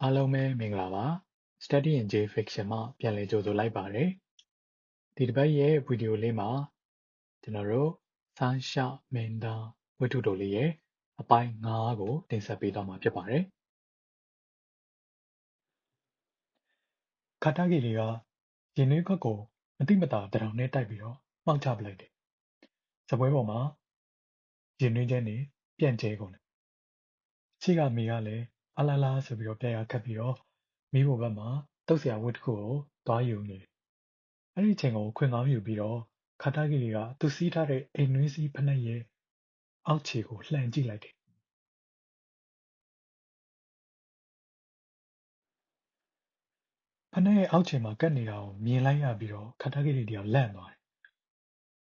အားလုံးပဲမင်္ဂလာပါ Study in J Fiction မှာပြန်လည်ကြိုဆိုလိုက်ပါတယ်ဒီတစ်ပတ်ရဲ့ဗီဒီယိုလေးမှာကျွန်တော်တို့ဆန်းရှမင်းသားဝတ္ထုတိုလေးရဲ့အပိုင်း9ကိုတင်ဆက်ပေးသွားမှာဖြစ်ပါတယ်ခါတာဂီတွေကရင်နှွေးခွက်ကိုမတိမတာတရောင်နဲ့တိုက်ပြီးတော့မှောက်ချပလိုက်တယ်စပွဲပေါ်မှာရင်နှွေးခြင်းတွေပြန့်ကျဲကုန်တယ်ရှေ့ကမိကလည်းအလားလားဆိုပြီးတော့ပြန်ရခတ်ပြီးတော့မိဘဘက်မှာတုတ်ဆရာဝတ်တစ်ခုကိုသွားယူနေတယ်အဲ့ဒီအချိန်ကိုခွင့်ကောင်းယူပြီးတော့ခါတာဂီတွေကသူစီးထားတဲ့အိမ်နှွေးစီးဖက်နှက်ရဲ့အောက်ခြေကိုလှန်ကြည့်လိုက်တယ်ဖက်နှက်ရဲ့အောက်ခြေမှာကပ်နေတာကိုမြင်လိုက်ရပြီးတော့ခါတာဂီတွေတယောက်လန့်သွားတယ်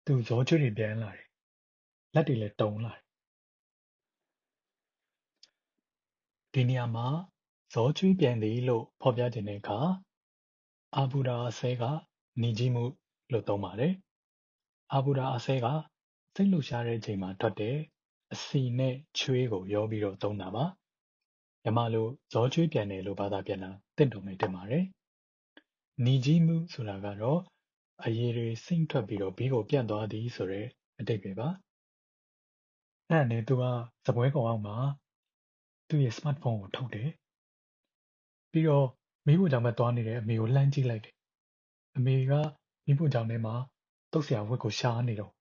သူရောချွေးတွေပြန်လာတယ်လက်တွေလည်းတုံလာတယ်ဒီနေရာမှာဇောချွေးပြန်သည်လို့ဖော်ပြခြင်းတဲ့အခါအာဘူရာအစဲကနေကြီးမှုလို့သုံးပါတယ်အာဘူရာအစဲကစိတ်လှုပ်ရှားတဲ့အချိန်မှာထွက်တဲ့အစီနဲ့ချွေးကိုရောပြီးတော့သုံးတာပါမြန်မာလိုဇောချွေးပြန်တယ်လို့ဘာသာပြန်တာတင့်တော်မယ်တင်ပါတယ်နီကြီးမှုဆိုတာကတော့အရည်တွေစိမ့်ထွက်ပြီးတော့ဘေးကိုပြန့်သွားသည်ဆိုတဲ့အဓိပ္ပာယ်ပါအဲ့ဒါနဲ့သူကစပွဲကောင်အောက်မှာသူ့ရဲ့ smartphone ကိုထုတ်တယ်ပြီးတော့မိဖို့ကြောင့်ပဲသွားနေတဲ့အမေကိုလှမ်းကြည့်လိုက်တယ်အမေကမိဖို့ကြောင့်ထဲမှာတုတ်ဆရာဝတ်ကိုရှားနေတော့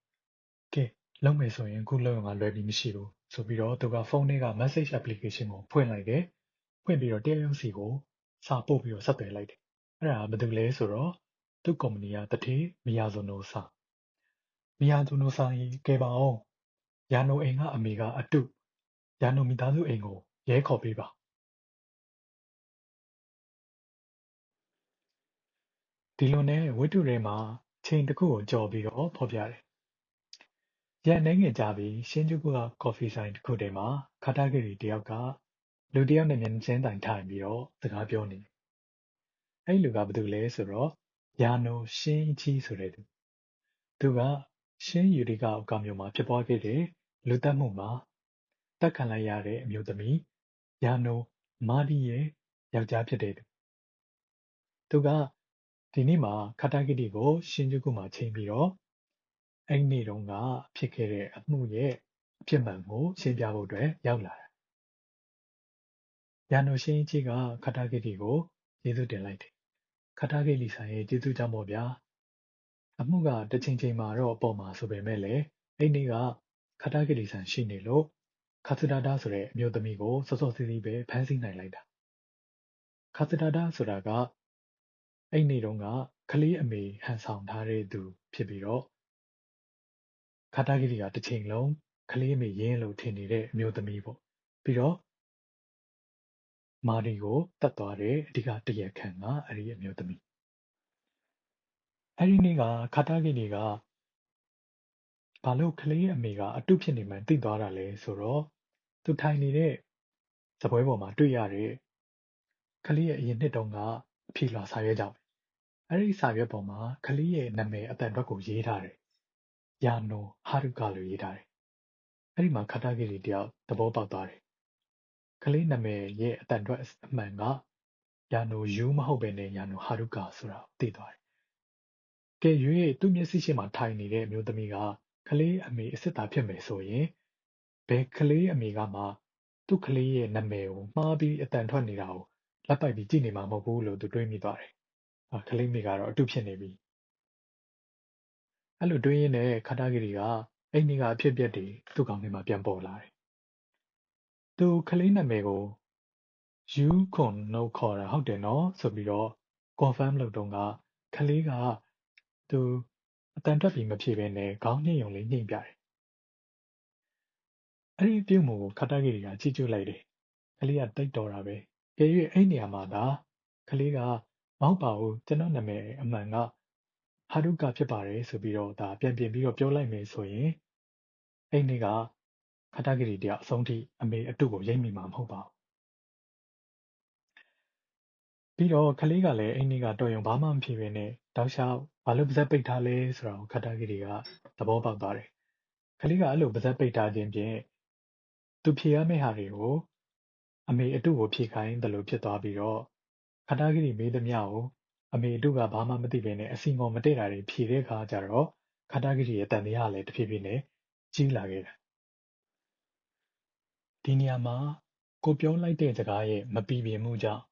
ကဲလုံးမယ်ဆိုရင်အခုလုံးအောင်ကလွယ်ပြီးမရှိဘူးဆိုပြီးတော့သူကဖုန်းထဲက message application ကိုဖွင့်လိုက်တယ်ဖွင့်ပြီးတော့တယောက်ယောက်စီကိုစာပို့ပြီးတော့ဆက်သွယ်လိုက်တယ်အဲ့ဒါဘာလို့လဲဆိုတော့သူ့ကုမ္ပဏီကတတိမီယာဇိုနိုစာကြီးကဲပါအောင်ရာနိုအိမ်ကအမေကအတုရာနိုမိသားစုအိမ်ကိုရဲခေါ်ပေးပါဒီလိုနဲ့ဝတ္ထုထဲမှာချိန်တစ်ခုကိုကြော်ပြီးတော့ဖော်ပြတယ်ရန်နေငယ်ကြပြီး新宿ကကော်ဖီဆိုင်တစ်ခုထဲမှာခါတာဂီတယောက်ကလူတယောက်နဲ့မျက်နှာချင်းတိုင်ထိုင်ပြီးတော့စကားပြောနေတယ်အဲ့လူကဘာတူလဲဆိုတော့ယာနိုရှင်းကြီးဆိုတဲ့သူကရှင်းယူရီကအောက်ကမျိုးမှာဖြစ်ပွားခဲ့တဲ့လူတက်မှုမှာတက်ခံလိုက်ရတဲ့အမျိုးသမီးယာနိုမာဒီရဲ့ယောက်ျားဖြစ်တဲ့သူကဒီနေ့မှာခါတာဂီကို新宿မှာချိန်ပြီးတော့အဲ့ဒီနေ့တုန်းကဖြစ်ခဲ့တဲ့အမှုရဲ့အဖြစ်မှန်ကိုရှင်းပြဖို့အတွက်ရောက်လာတယ်။ယာနိုရှင်းကြီးကခါတာဂီကိုကျေးဇူးတင်လိုက်တယ်။ခါတာဂီလီဆိုင်ရဲ့ကျေးဇူးကြောင့်ပေါ့ဗျာ။အမှုကတစ်ချိန်ချိန်မှာတော့အပေါ်မှာဆိုပေမဲ့လည်းအဲ့နေ့ကခါတာဂီလီဆိုင်ရှိနေလို့ခါစဒါဒါဆိုတဲ့အမျိုးသမီးကိုစောစောစီးစီးပဲဖမ်းဆီးနိုင်လိုက်တာ။ခါစဒါဒါဆိုတာကအဲ့နေ့တုန်းကကလေးအမေဟန်ဆောင်ထားတဲ့သူဖြစ်ပြီးတော့ခါတာဂီကတစ်ချိန်လုံးကလေးအမေရင်းလို့ထင်နေတဲ့အမျိုးသမီးပေါ့ပြီးတော့မာရီကိုတတ်သွားတဲ့အဓိကတရားခံကအဲ့ဒီအမျိုးသမီးအဲ့ဒီနေ့ကခါတာဂီကဘာလို့ကလေးအမေကအတုဖြစ်နေမှန်းသိသွားတာလဲဆိုတော့သူထိုင်နေတဲ့စပွဲပေါ်မှာတွေ့ရတဲ့ကလေးရဲ့အရင်နှစ်တုန်းကအဖြေလွှာစာရွက်ကြောင့်အဲ့ဒီစာရွက်ပေါ်မှာကလေးရဲ့နာမည်အတန်အတွက်ကိုရေးထားတယ်ယာနိုဟာရုကာလို့ရေးထားတယ်အဲ့ဒီမှာခါတာဂီတယောက်သဘောပေါက်သွားတယ်ကလေးနာမည်ရဲ့အတန်အတွက်အမှန်ကယာနိုယူမဟုတ်ဘဲနဲ့ယာနိုဟာရုကာဆိုတာသိသွားတယ်ကဲ၍သူ့မျက်စိရှိမှထိုင်နေတဲ့အမျိုးသမီးကကလေးအမေအစ်စ်သားဖြစ်မယ်ဆိုရင်ဘယ်ကလေးအမေကမှသူ့ကလေးရဲ့နာမည်ကိုမှားပြီးအတန်ထွက်နေတာကိုလက်ပိုက်ပြီးကြည့်နေမှာမဟုတ်ဘူးလို့သူတွေးမိသွားတယ်။ကလေးမိကတော့အတုဖြစ်နေပြီ။အဲ့လိုတွေးရင်းနဲ့ခါတာဂီကအဲ့ဒီကအဖြစ်အပျက်တွေသူ့ခေါင်းထဲမှာပြန်ပေါ်လာတယ်။သူကလေးနာမည်ကိုယူခွန်နှုတ်ခေါ်တာဟုတ်တယ်နော်ဆိုပြီးတော့ confirm လုပ်တော့ကကလေးကသူအတန်ထွက်ပြီးမဖြေဘဲနဲ့ခေါင်းညှိုံလေးညှိပြတယ်အဲ့ဒီပြုမှုကိုခါတာဂီကကြည့်ကျလိုက်တယ်ကလေးကတိတ်တော်တာပဲကြည့်၍အဲ့နေရာမှာဒါကလေးကမဟုတ်ပါဘူးကျွန်တော်နာမည်အမှန်ကဟာရုကာဖြစ်ပါတယ်ဆိုပြီးတော့ဒါပြန်ပြင်ပြီးတော့ပြောလိုက်မယ်ဆိုရင်အဲ့နေ့ကခါတာဂီတယောက်အဆုံးထိအမေအတုကိုရိပ်မိမှာမဟုတ်ပါဘူးပြီးတော့ကလေးကလည်းအဲ့နေ့ကတော်ရုံဘာမှမဖြစ်ဘဲနဲ့တောက်လျှောက်ဘာလို့ပါဇက်ပိတ်ထားလဲဆိုတော့ခါတာဂီကသဘောပေါက်သွားတယ်ကလေးကအဲ့လိုပါဇက်ပိတ်ထားခြင်းဖြင့်သူဖြေရမယ့်ဟာတွေကို အမေအတုကိုဖြေခိုင်းတယ်လို့ဖြစ်သွားပြီးတော့ခါတာဂီမေးသမျှကိုအမေအတုကဘာမှမသိဘဲနဲ့အစီငေါ်မတည့်တာတွေဖြေတဲ့အခါကျတော့ခါတာဂီရဲ့တန်တရားလည်းတဖြည်းဖြည်းနဲ့ကြီးလာခဲ့တာဒီနေရာမှာကိုပြောလိုက်တဲ့စကားရဲ့မပီပြင်မှုကြောင့်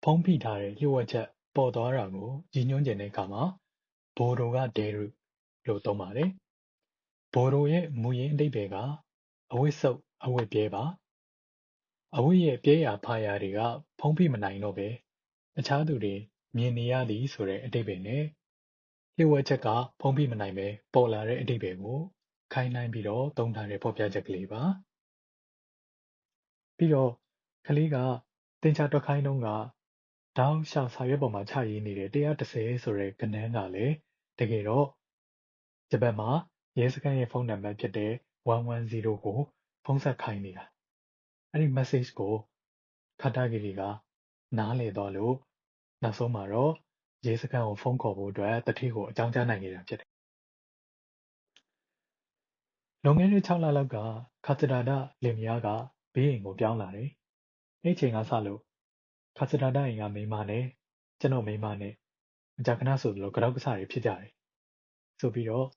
ဖုံးဖိထားတဲ့လျှို့ဝှက်ချက်ပေါ်သွားတာကိုရည်ညွှန်းကျင်တဲ့အခါမှာဘိုဒိုကဒဲရုလို့သုံးပါတယ်ဘိုဒိုရဲ့မူရင်းအဓိပ္ပာယ်ကအဝတ်စုပ်အဝတ်ပြဲပါအဝတ်ရဲ့ပြဲရာဖာရာတွေကဖုံးဖိမနိုင်တော့ပဲအခြားသူတွေမြင်နေရသည်ဆိုတဲ့အဓိပ္ပာယ်နဲ့လျှို့ဝှက်ချက်ကဖုံးဖိမနိုင်ပဲပေါ်လာတဲ့အဓိပ္ပာယ်ကိုခိုင်းနှိုင်းပြီးတော့သုံးထားတဲ့ဖော်ပြချက်ကလေးပါပြီးတော့ကလေးကသင်္ချာတွက်ခိုင်းတုန်းကတောက်လျှောက်စာရွက်ပေါ်မှာချရေးနေတဲ့130ဆိုတဲ့ကဏ္ဍကလည်းတကယ်တော့ဂျပန်မှာရဲစခန်းရဲ့ဖုန်းနံပါတ်ဖြစ်တဲ့110ကိုဖုန်းဆက်ခိုင်းနေတာအဲ့ဒီ message ကိုခါတာဂီကနားလည်သွားလို့နောက်ဆုံးမှာတော့ရဲစခန်းကိုဖုန်းခေါ်ဖို့အတွက်တတိကိုအကြောင်းကြားနိုင်ခဲ့တာဖြစ်တယ်လွန်ခဲ့တဲ့6လလောက်ကခါစတာဒလင်မယားကဘေးအိမ်ကိုပြောင်းလာတယ်အဲ့ချိန်ကစလို့ခါစတာဒအိမ်ကမိန်းမနဲ့ကျွန်တော်မိန်းမနဲ့မကြာခဏဆိုသလိုကြောက်ကစားတွေဖြစ်ကြတယ်ဆိုပြီးတော့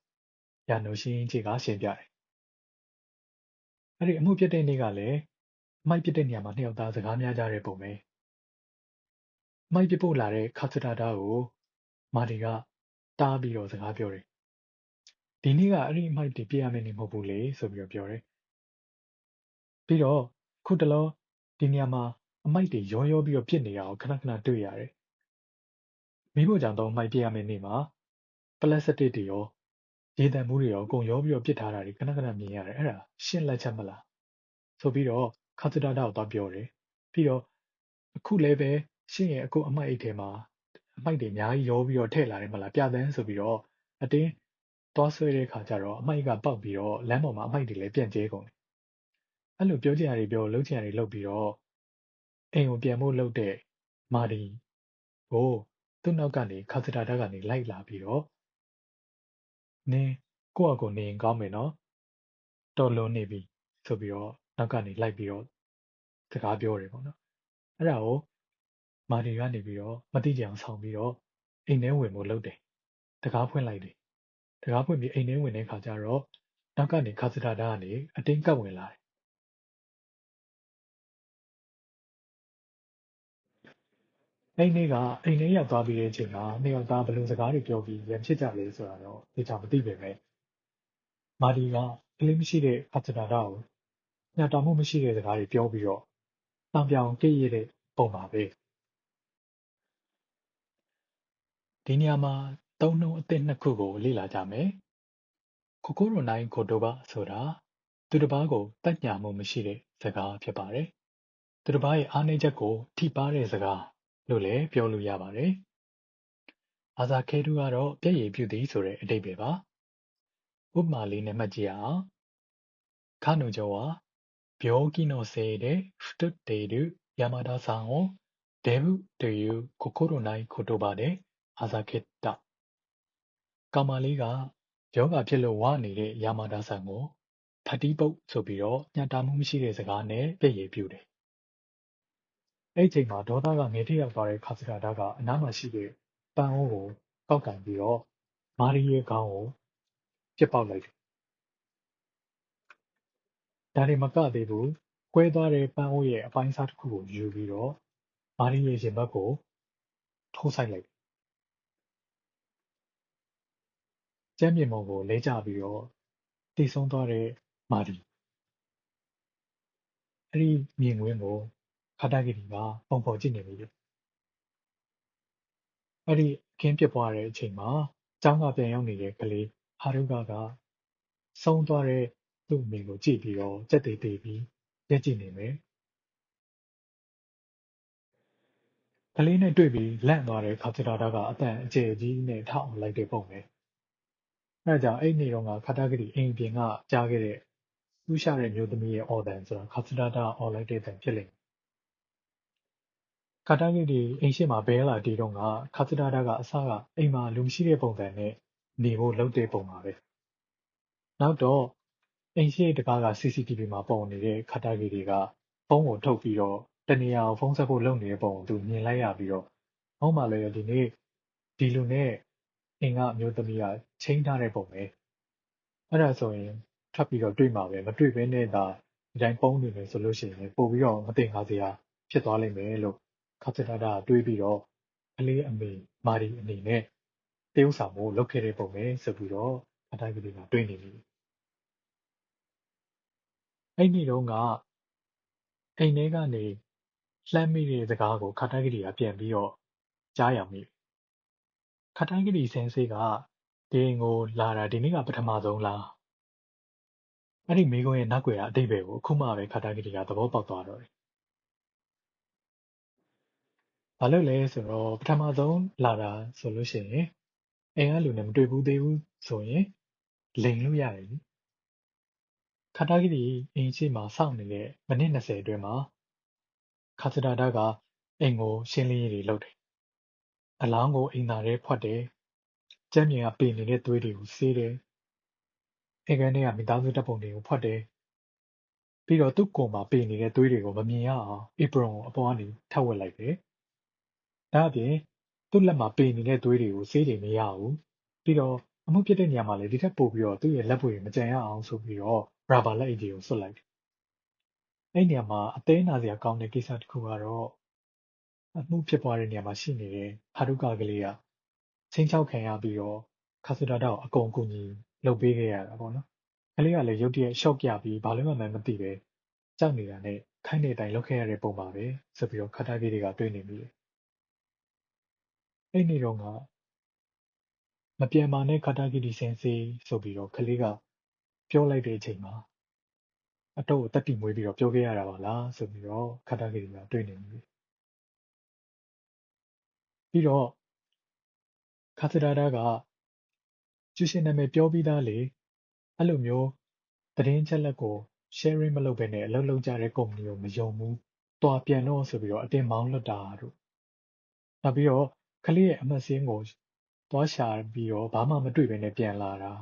ရာနိုရှင်းကြီးကရှင်းပြတယ်အဲ့ဒီအမှုပြတဲ့နေ့ကလည်းအမိုက်ပြတဲ့နေရာမှာနှစ်ယောက်သားစကားများကြတဲ့ပုံပဲအမိုက်ပြဖို့လာတဲ့ခါစတာဒကိုမာဒီကတားပြီးတော့စကားပြောတယ်ဒီနေ့ကအဲ့ဒီအမိုက်တွေပြရမယ့်နေ့မဟုတ်ဘူးလေဆိုပြီးတော့ပြောတယ်ပြီးတော့ခုတလောဒီနေရာမှာအမိုက်တွေရောပြီးတော့ပြစ်နေတာကိုခဏခဏတွေ့ရတယ်မိဖို့ကြောင့်တော့အမိုက်ပြရမယ့်နေ့မှာပလတ်စတစ်တွေရောရေတံမှုတွေရောအကုန်ရောပြီးတော့ပြစ်ထားတာတွေခဏခဏမြင်ရတယ်အဲ့ဒါရှင်းလက်ချက်မလားဆိုပြီးတော့ခါစတာဒကိုသွားပြောတယ်ပြီးတော့အခုလည်းပဲရှင်းရဲ့အခုအမိုက်အိတ်ထဲမှာအမိုက်တွေအများကြီးရောပြီးတော့ထည့်လာတယ်မလားပြသန်းဆိုပြီးတော့အတင်းသွားဆွဲတဲ့ခါကျတော့အမိုက်ကပေါက်ပြီးတော့လမ်းပေါ်မှာအမိုက်တွေလည်းပြန့်ကျဲကုန်တယ်အဲ့လိုပြောချင်တာတွေပြောလှုပ်ချင်တာတွေလှုပ်ပြီးတော့အိမ်ကိုပြန်ဖို့လှုပ်တဲ့မာဒီကိုသူ့နောက်ကနေခါစတာဒကနေလိုက်လာပြီးတော့နင်းကိုယ့်အကိုနေရင်ကောင်းမယ်နော်တော်လွန်နေပြီဆိုပြီးတော့နောက်ကနေလိုက်ပြီးတော့စကားပြောတယ်ပေါ့နော်အဲ့ဒါကိုမာဒီကနေပြီးတော့မတိကြအောင်ဆောင်ပြီးတော့အိမ်ထဲဝင်ဖို့လုပ်တယ်တကားဖွင့်လိုက်တယ်တကားဖွင့်ပြီးအိမ်ထဲဝင်တဲ့ခါကျတော့နောက်ကနေခါစတာဒကနေအတင်းကပ်ဝင်လာတယ်အဲ့နေ့ကအိမ်ထဲရောက်သွားပြီးတဲ့အချိန်မှာနှစ်ယောက်သားဘယ်လိုစကားတွေပြောပြီးရန်ဖြစ်ကြလဲဆိုတာတော့သိချာမသိပေမဲ့မာဒီကကလေးမရှိတဲ့ခါစတာဒကိုညှတာမှုမရှိတဲ့စကားတွေပြောပြီးတော့တောင်ပြောင်ကိရတဲ့ပုံပါပဲဒီနေရာမှာသုံးနှုန်းအသစ်နှစ်ခုကိုလေ့လာကြမယ်ကိုကိုရိုနိုင်ကိုတိုဘာဆိုတာသူတစ်ပါးကိုတက်ညာမှုမရှိတဲ့စကားဖြစ်ပါတယ်သူတစ်ပါးရဲ့အားနည်းချက်ကိုထိပါတဲ့စကားလို့လည်းပြောလို့ရပါတယ်အာဇာခဲတူကတော့ပြည့်ရည်ပြုသည်ဆိုတဲ့အဓိပ္ပာယ်ပါဥပမာလေးနဲ့မှတ်ကြည့်အောင်ခါနိုကျော်は病気のせいで太っている山田さんをデブという心ない言葉であざけったကောင်မလေးကယောဂဖြစ်လို့ဝနေတဲ့ယာမာဒါဆန်ကိုဖတ်တီးပုတ်ဆိုပြီးတော့ညှတာမှုမရှိတဲ့စကားနဲ့ပြည့်ရည်ပြုတယ်အဲ့ချိန်မှာဒေါသကငယ်ထရောက်သွားတဲ့ခါစကာဒါကအနားမှာရှိတဲ့ပန်းအိုးကိုကောက်ကင်ပြီးတော့မာရီရဲ့ခေါင်းကိုပြစ်ပေါက်လိုက်တယ်ဒါတွေမကသေးဘူးကွဲသွားတဲ့ပန်းအိုးရဲ့အပိုင်းအစားတစ်ခုကိုယူပြီးတော့မာရီရဲ့ရင်ဘတ်ကိုထိုးဆိုင်လိုက်တယ်ကျမ်းမြေမော်ကိုလဲကျပြီးတော့တည်ဆုံးသွားတဲ့မာရီအဲ့ဒီမြင်ကွင်းကိုခါတာဂီကပုံဖော်ကြည့်နေပြီအဲ့ဒီအခင်းဖြစ်ပွားတဲ့အချိန်မှာကျောင်းကပြန်ရောက်နေတဲ့ကလေးဟာရုကဆုံးသွားတဲ့သူ့အမေကိုကြည့်ပြီးတော့ကြက်သေးသေးပြီးရက်ကြည့်နေမယ်ကလေးနဲ့တွေ့ပြီးလန့်သွားတဲ့ခါစတာဒါကအတန်အကျယ်ကြီးနဲ့ထောက်အောင်လိုက်တဲ့ပုံပဲအဲဒါကြောင့်အဲ့ဒီနေ့တော့ခါတာဂီအိမ်ပြင်ကကြားခဲ့တဲ့ဥရှာတဲ့မျိုးသမီးရဲ့အော်တန်ဆိုတာခါစတာဒါအော်လိုက်တဲ့တန်ဖြစ်လိမ့်မယ်ခါတာဂီအိမ်ရှိမှာဘဲလာတီးတော့ခါစတာဒါကအစကအိမ်မှာလူမရှိတဲ့ပုံစံနဲ့နေဖို့လုပ်တဲ့ပုံပါပဲနောက်တော့အိမ်ရှိတကားက CCTV မှာပေါ်နေတဲ့ခါတာဂီတွေကဖုန်းကိုထုတ်ပြီးတော့ တနေရာကိုဖုန်းဆက်ဖို့လုပ်နေတဲ့ပုံကိုသူမြင်လိုက်ရပြီးတော့ဟုတ်မှလည်းဒီနေ့ဒီလူနဲ့အင်ကအမျိုးသမီးကချိန်ထားတဲ့ပုံပဲအဲ့ဒါဆိုရင်ထပ်ပြီးတော့တွေ့မှာပဲမတွေ့ဘဲနဲ့ဒါဒီတိုင်းပုံနေမယ်ဆိုလို့ရှိရင်ပို့ပြီးတော့မတင်ကားစရာဖြစ်သွားလိမ့်မယ်လို့ခါစတာတာတွေးပြီးတော့ကလေးအမေမာရီအနေနဲ့တရုပ်ဆောင်ကိုလုပ်ခဲ့တဲ့ပုံပဲဆိုပြီးတော့ခါတိုင်းကလေးကတွေးနေပြီအဲ့ဒီတော့ကအိမ်ထဲကနေလှမ်းမိတဲ့စကားကိုခါတိုင်းကလေးကပြန်ပြီးတော့ကြားရမိခါတိုင်းကလေးဆင်းစေးကဒီအိမ်ကိုလာတာဒီနေ့ကပထမဆုံးလားအဲ့ဒီမိကုန်းရဲ့နောက်ွယ်ကအတိတ်ပဲကိုအခုမှပဲခါတိုင်းကလေးကသဘောပေါက်သွားတော့တယ်ဘာလို့လဲဆိုတော့ပထမဆုံးလာတာဆိုလို့ရှိရင်အိမ်ကလူနဲ့မတွေ့ဘူးသေးဘူးဆိုရင်လိန်လို့ရတယ်လေခါတိုင်းကလေးအိမ်ရှိမှာစောင့်နေတဲ့မိနစ်20အတွင်းမှာခါစတာတာကအိမ်ကိုရှင်းလင်းရေးတွေလုပ်တယ်အလောင်းကိုအိမ်သားထဲဖွက်တယ်ကျမ်းမြေကပေနေတဲ့သွေးတွေကိုဆေးတယ်အိမ်ကန်းထဲကမိသားစုတပ်ပုံတွေကိုဖွက်တယ်ပြီးတော့သူ့ကိုယ်မှာပေနေတဲ့သွေးတွေကိုမမြင်ရအောင်ဧပရွန်ကိုအပေါ်ကနေထပ်ဝက်လိုက်တယ်ဒါအပြင်သူ့လက်မှာပေနေတဲ့သွေးတွေကိုဆေးတွေမရဘူးပြီးတော့အမှုဖြစ်တဲ့နေရာမှာလည်းဒီထက်ပိုပြီးတော့သူ့ရဲ့လက်ပွေမကြံရအောင်ဆိုပြီးတော့ရာဘာလက်အိတ်တွေကိုဆွတ်လိုက်တယ်အဲ့နေရာမှာအသေးနာစရာကောင်းတဲ့ကိစ္စတစ်ခုကတော့အမှုဖြစ်ပွားတဲ့နေရာမှာရှိနေတဲ့ဟာရုကာကလေးကချင်းချောက်ခံရပြီးတော့ခါစတာတာကိုအကုန်ကူညီလုပ်ပေးခဲ့ရတာပေါ့နော်ကလေးကလည်းရုတ်တရက်ရှော့ပြပြီးဘာလို့မှမသိပဲကြောက်နေတာနဲ့ခိုင်းတဲ့အတိုင်းလုပ်ခဲ့ရတဲ့ပုံပါပဲဆိုပြီးတော့ခါတိုင်းလေးတွေကတွေးနေမိတယ်အဲ့နေတော့ကမပြန်ပါနဲ့ခါတာဂီဒီစင်စေးဆိုပြီးတော့ကလေးကပြောလိုက်တဲ့အချိန်မှာအတော့ကိုတက်တီမွေးပြီးတော့ပြောခဲ့ရတာပါလားဆိုပြီးတော့ခါတာဂီဒီကတွေးနေမိတယ်ပြီးတော့ခါစတာတာကကျူရှင်နာမည်ပြောပြီးသားလေအဲ့လိုမျိုးသတင်းချက်လက်ကို sharing မလုပ်ဘဲနဲ့အလုပ်လုပ်ကြတဲ့ကုမ္ပဏီကိုမယုံဘူးတွာပြန်တော့ဆိုပြီးတော့အတင်းမောင်းလွတ်တာတို့နောက်ပြီးတော့ကလေးရဲ့အမှတ်စင်းကိုသွားရှာပြီးတော့ဘာမှမတွေ့ဘဲနဲ့ပြန်လာတာ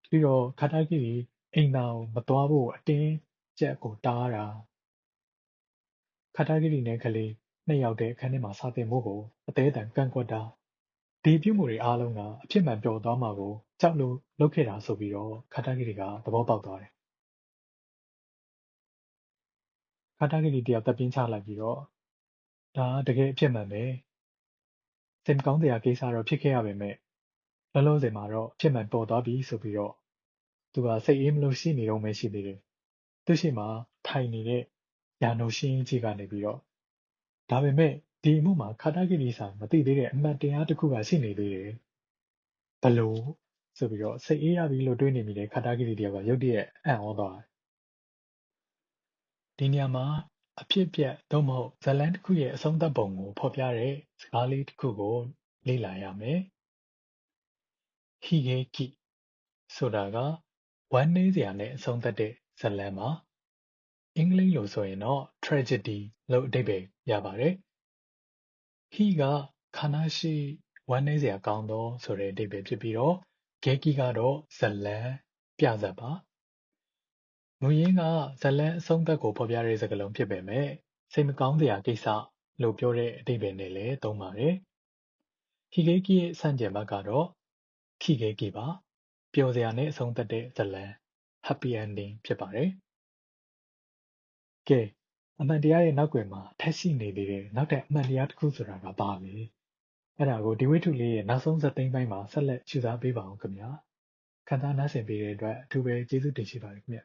ပြီးတော့ခါတာဂီဒီအိမ်သာကိုမသွားဖို့အတင်းကြက်ကိုတားတာခါတာဂီဒီနဲ့ကလေးနှစ်ယောက်တည်းအခန်းထဲမှာစာသင်ဖို့ကိုအသေးအတန်ကန့်ကွက်တာဒီပြုမှုတွေအားလုံးကအဖြစ်မှန်ပြောသွားမှာကိုကြောက်လို့လုပ်ခဲ့တာဆိုပြီးတော့ခါတာဂီဒီကသဘောပေါက်သွားတယ်ခါတာဂီဒီတယောက်တပ်ပြင်းချလိုက်ပြီးတော့ဒါတကယ်အဖြစ်မှန်ပဲစိတ်မကောင်းစရာကိစ္စတော့ဖြစ်ခဲ့ရပါမယ်လောလောဆယ်မှာတော့အဖြစ်မှန်ပေါ်သွားပြီဆိုပြီးတော့သူကစိတ်အေးမလို့ရှိနေတော့မှရှိသေးတယ်သူရှိမှထိုင်နေတဲ့ရာနိုရှင်းကြီးကနေပြီးတော့ဒါပေမဲ့ဒီအမှုမှာခါတာဂီဒီဆိုင်မသိသေးတဲ့အမှန်တရားတစ်ခုကရှိနေသေးတယ်ဘလို့ဆိုပြီးတော့စိတ်အေးရပြီလို့တွေးနေမိတဲ့ခါတာဂီဒီတယောက်ကရုတ်တရက်အံ့ဩသွားဒီနေရာမှာအဖြစ်ပြက်သို့မဟုတ်ဇလန်းတစ်ခုရဲ့အဆုံးသတ်ပုံကိုဖော်ပြတဲ့စကားလေးတစ်ခုကိုလေ့လာရမယ်ဟီဂေကိဆိုတာကဝမ်းနည်းစရာနဲ့အဆုံးသတ်တဲ့ဇာတ်လမ်းပါအင်္ဂလိပ်လိုဆိုရင်တော့ tragedy လို့အဓိပ္ပာယ်ရပါတယ်ဟီကခါနာရှိဝမ်းနည်းစရာကောင်းသောဆိုတဲ့အဓိပ္ပာယ်ဖြစ်ပြီးတော့ဂေကိကတော့ဇာတ်လမ်းပြဇာတ်ပါမူရင်းကဇာတ်လမ်းအဆုံးသတ်ကိုဖော်ပြတဲ့စကားလုံးဖြစ်ပေမဲ့စိတ်မကောင်းစရာကိစ္စလို့ပြောတဲ့အဓိပ္ပာယ်နဲ့လည်းသုံးပါတယ်ဟီဂေကိရဲ့ဆန့်ကျင်ဘက်ကတော့ခိဂေကိပါပျော်စရာနဲ့အဆုံးသတ်တဲ့ဇာတ်လမ်း happy ending ဖြစ်ပါတယ်ကဲအမှန်တရားရဲ့နောက်ွယ်မှာထပ်ရှိနေသေးတဲ့နောက်ထပ်အမှန်တရားတစ်ခုဆိုတာကဘာလဲအဲ့ဒါကိုဒီဝိထုလေးရဲ့နောက်ဆုံးဇာတ်သိမ်းပိုင်းမှာဆက်လက်ရှုစားပေးပါအောင်ခင်ဗျာခံစားနားဆင်ပေးတဲ့အတွက်အထူးပဲကျေးဇူးတင်ရှိပါတယ်ခင်ဗျ